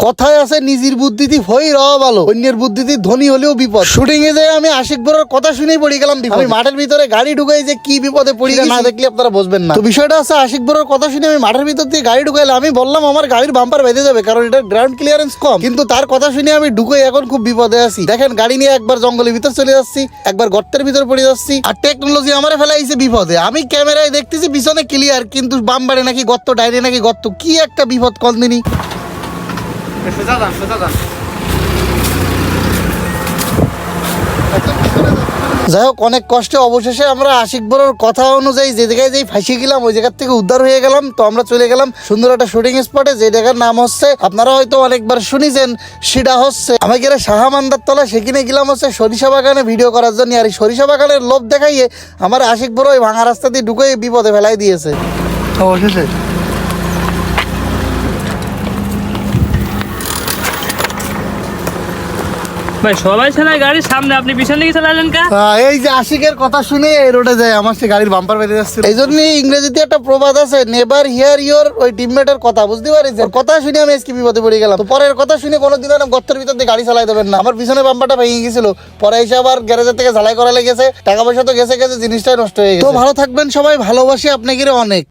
কথায় আছে নিজের বুদ্ধিতে হই রওয়া ভালো, অন্যের বুদ্ধিতে ধনী হলেও বিপদ। শুটিং এ যায় আমি আশিক বড়র কথা শুনেই পড়ে গেলাম বিপদে। আমি মাঠের ভিতরে গাড়ি ঢুকাই যে কি বিপদে পড়ি না দেখলে আপনারা বুঝবেন না। তো বিষয়টা আছে আশিক বড়র কথা শুনে আমি মাঠের ভিতর দিয়ে গাড়ি ঢুকাইলাম। আমি বললাম আমার গাড়ির বাম্পার বেঁধে যাবে, কারণ এটার গ্রাউন্ড ক্লিয়ারেন্স কম। কিন্তু তার কথা শুনে আমি ঢুকে এখন খুব বিপদে আছি। দেখেন গাড়ি নিয়ে একবার জঙ্গলের ভিতর চলে যাচ্ছি, একবার গর্তের ভিতর পড়ে যাচ্ছি। আর টেকনোলজি আমারে ফেলাইছে বিপদে। আমি ক্যামেরায় দেখতেছি পিছনে ক্লিয়ার, কিন্তু বাম্পারে নাকি গর্ত, ডাইনে নাকি গর্ত। কি একটা বিপদ কলদিনী। যাই হোক, অনেক কষ্টে অবশেষে আমরা আশিক বড়র কথা অনুযায়ী যে জায়গায় যেই ফাঁসি গেলাম ওই জায়গার থেকে উদ্ধার হয়ে গেলাম। তো আমরা চলে গেলাম সুন্দর একটা শুটিং স্পটে, যে জায়গার নাম হচ্ছে, আপনারা হয়তো অনেকবার শুনেছেন, সেটা হচ্ছে আমাদের শাহমান্দার তলা। সেখানে গেলাম হচ্ছে সরিষা বাগানে ভিডিও করার জন্য। আর এই সরিষা বাগানের লোভ দেখাইয়ে আমার আশিক বড় ওই ভাঙা রাস্তা দিয়ে ঢুকে বিপদে ফেলাই দিয়েছে অবশেষে। ভাই সবাই চালায় গাড়ির সামনে, আপনি পিছন দিকে চালালেন কা? এই যে আশিকের কথা শুনে এই রোডে যায়, আমার সে গাড়ির বাম্পার বেঁধে যাচ্ছে। এই জন্য ইংরেজিতে একটা প্রবাদ আছে, নেভার হিয়ার ইউর ওই টিমমেটের কথা, বুঝতে পারিস? কথা শুনে আমি আজকে বিপদে পড়ে গেলাম। তো পরের কথা শুনে কোনোদিন না গর্তের ভিতর দিয়ে গাড়ি চালাই দেবেন না। আমার পিছনে বাম্পারটা ভেঙে গেছিল, পরে এসে আবার গ্যারেজের থেকে ঝালাই করা লেগেছে, টাকা পয়সা তো গেছে, জিনিসটাই নষ্ট হয়ে গেছে। তো ভালো থাকবেন সবাই, ভালোবাসি আপনাকে অনেক।